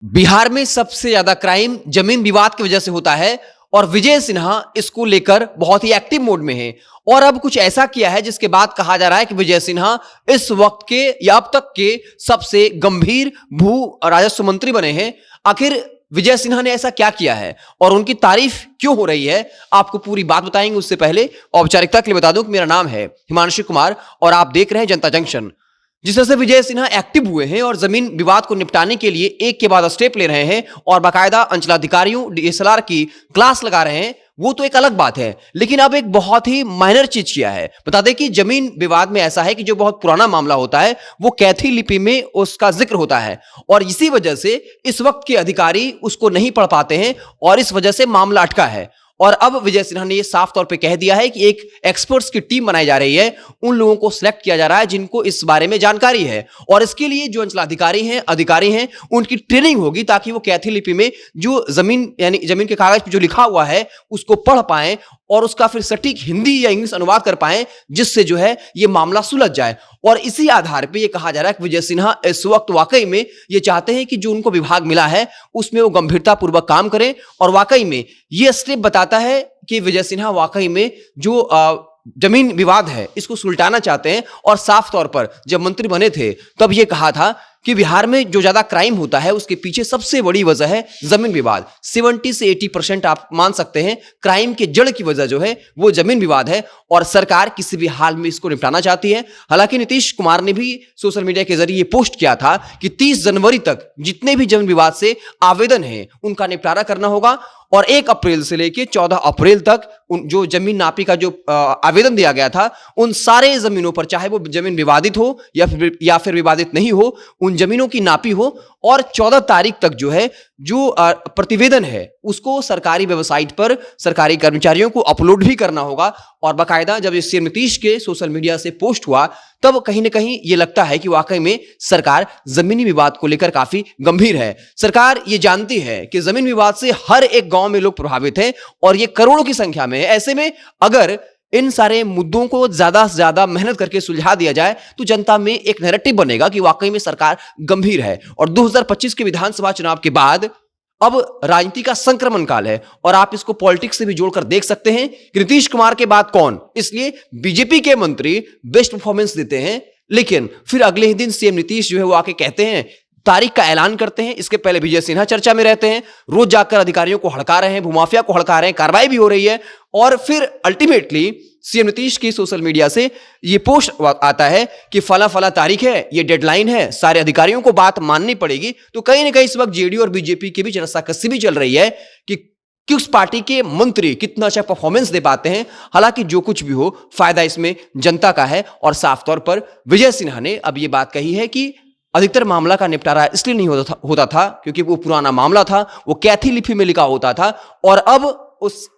बिहार में सबसे ज्यादा क्राइम जमीन विवाद की वजह से होता है और विजय सिन्हा इसको लेकर बहुत ही एक्टिव मोड में है और अब कुछ ऐसा किया है जिसके बाद कहा जा रहा है कि विजय सिन्हा इस वक्त के या अब तक के सबसे गंभीर भू राजस्व मंत्री बने हैं। आखिर विजय सिन्हा ने ऐसा क्या किया है और उनकी तारीफ क्यों हो रही है, आपको पूरी बात बताएंगे। उससे पहले औपचारिकता के लिए बता दूं कि मेरा नाम है हिमांशु कुमार और आप देख रहे हैं जनता जंक्शन। जिस तरह से विजय सिन्हा एक्टिव हुए हैं और जमीन विवाद को निपटाने के लिए एक के बाद स्टेप ले रहे हैं और बाकायदा अंचलाधिकारियों डीएसएलआर की क्लास लगा रहे हैं, वो तो एक अलग बात है। लेकिन अब एक बहुत ही माइनर चीज किया है। बता दें कि जमीन विवाद में ऐसा है कि जो बहुत पुराना मामला होता है वो कैथी लिपि में उसका जिक्र होता है और इसी वजह से इस वक्त के अधिकारी उसको नहीं पढ़ पाते हैं और इस वजह से मामला अटका है। और अब विजय सिन्हा ने यह साफ तौर पे कह दिया है कि एक एक्सपर्ट्स की टीम बनाई जा रही है, उन लोगों को सिलेक्ट किया जा रहा है जिनको इस बारे में जानकारी है और इसके लिए जो अंचलाधिकारी हैं, अधिकारी हैं, उनकी ट्रेनिंग होगी ताकि वो कैथी लिपि में जो जमीन यानी जमीन के कागज पे जो लिखा हुआ है उसको पढ़ पाएं और उसका फिर सटीक हिंदी या इंग्लिश अनुवाद कर पाएं, जिससे जो है ये मामला सुलझ जाए। और इसी आधार पे ये कहा जा रहा है कि विजय सिन्हा इस वक्त वाकई में ये चाहते हैं कि जो उनको विभाग मिला है उसमें वो गंभीरता पूर्वक काम करें और वाकई में ये स्टेप बताता है कि विजय सिन्हा वाकई में जो जमीन विवाद है इसको सुलटाना चाहते हैं। और साफ तौर पर जब मंत्री बने थे तब ये कहा था कि बिहार में जो ज्यादा क्राइम होता है उसके पीछे सबसे बड़ी वजह है जमीन विवाद। 70 से 80% आप मान सकते हैं क्राइम के जड़ की वजह जो है वो जमीन विवाद है और सरकार किसी भी हाल में इसको निपटाना चाहती है। हालांकि नीतीश कुमार ने भी सोशल मीडिया के जरिए पोस्ट किया था कि 30 जनवरी तक जितने भी जमीन विवाद से आवेदन है उनका निपटारा करना होगा और 1 अप्रैल से लेकर 14 अप्रैल तक जो जमीन नापी का जो आवेदन दिया गया था उन सारे जमीनों पर, चाहे वो जमीन विवादित हो या फिर विवादित नहीं हो, उन जमीनों की नापी हो और 14 तारीख तक जो है जो प्रतिवेदन है उसको सरकारी वेबसाइट पर सरकारी कर्मचारियों को अपलोड भी करना होगा। और बाकायदा जब ये सीएम नीतीश के सोशल मीडिया से पोस्ट हुआ तब कहीं ना कहीं ये लगता है कि वाकई में सरकार जमीनी विवाद को लेकर काफी गंभीर है। सरकार ये जानती है कि जमीन विवाद से हर एक गांव में लोग प्रभावित हैं और ये करोड़ों की संख्या में है। ऐसे में अगर इन सारे मुद्दों को ज्यादा से ज्यादा मेहनत करके सुलझा दिया जाए तो जनता में एक नैरेटिव बनेगा कि वाकई में सरकार गंभीर है। और 2025 के विधानसभा चुनाव के बाद अब राजनीति का संक्रमण काल है और आप इसको पॉलिटिक्स से भी जोड़कर देख सकते हैं कि नीतीश कुमार के बाद कौन, इसलिए बीजेपी के मंत्री बेस्ट परफॉर्मेंस देते हैं लेकिन फिर अगले ही दिन सीएम नीतीश जो है वो आके कहते हैं, तारीख का ऐलान करते हैं। इसके पहले विजय सिन्हा चर्चा में रहते हैं, रोज जाकर अधिकारियों को हड़का रहे हैं, भूमाफिया को हड़का रहे हैं, कार्रवाई भी हो रही है और फिर अल्टीमेटली सीएम नीतीश की सोशल मीडिया से ये पोस्ट आता है कि फला फला तारीख है, ये डेडलाइन है, सारे अधिकारियों को बात माननी पड़ेगी। तो कहीं ना कहीं इस वक्त जेडीयू और बीजेपी के बीच रस्साकसी भी चल रही है कि किस पार्टी के मंत्री कितना अच्छा परफॉर्मेंस दे पाते हैं। हालांकि जो कुछ भी हो फायदा इसमें जनता का है और साफ तौर पर विजय सिन्हा ने अब ये बात कही है कि अधिकतर मामला का निपटारा इसलिए नहीं होता था क्योंकि वो पुराना मामला था, वो कैथी लिपि में लिखा होता था और अब उस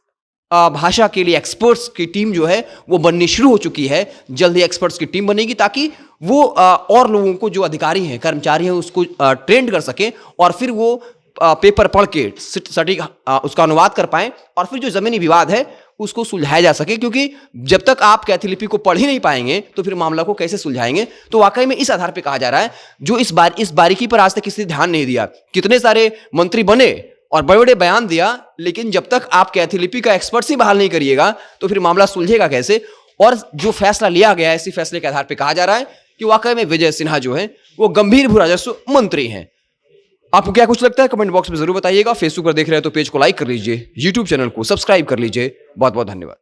भाषा के लिए एक्सपर्ट्स की टीम जो है वो बननी शुरू हो चुकी है। जल्द ही एक्सपर्ट्स की टीम बनेगी ताकि वो और लोगों को जो अधिकारी हैं, कर्मचारी हैं, उसको ट्रेंड कर सकें और फिर वो पेपर पढ़ के सटीक उसका अनुवाद कर पाएं और फिर जो जमीनी विवाद है उसको सुलझाया जा सके। क्योंकि जब तक आप कैथी लिपि को पढ़ ही नहीं पाएंगे तो फिर मामला को कैसे सुलझाएंगे। तो वाकई में इस आधार पे कहा जा रहा है जो इस बारीकी पर आज तक किसी ने ध्यान नहीं दिया। कितने सारे मंत्री बने और बड़े बड़े बयान दिया, लेकिन जब तक आप कैथी लिपि का एक्सपर्ट ही बहाल नहीं करिएगा तो फिर मामला सुलझेगा कैसे। और जो फैसला लिया गया है इसी फैसले के आधार पर कहा जा रहा है कि वाकई में विजय सिन्हा जो है वो गंभीर भू राजस्व मंत्री हैं। आपको क्या कुछ लगता है कमेंट बॉक्स में जरूर बताइएगा। फेसबुक पर देख रहे हैं तो पेज को लाइक कर लीजिए, यूट्यूब चैनल को सब्सक्राइब कर लीजिए। बहुत बहुत धन्यवाद।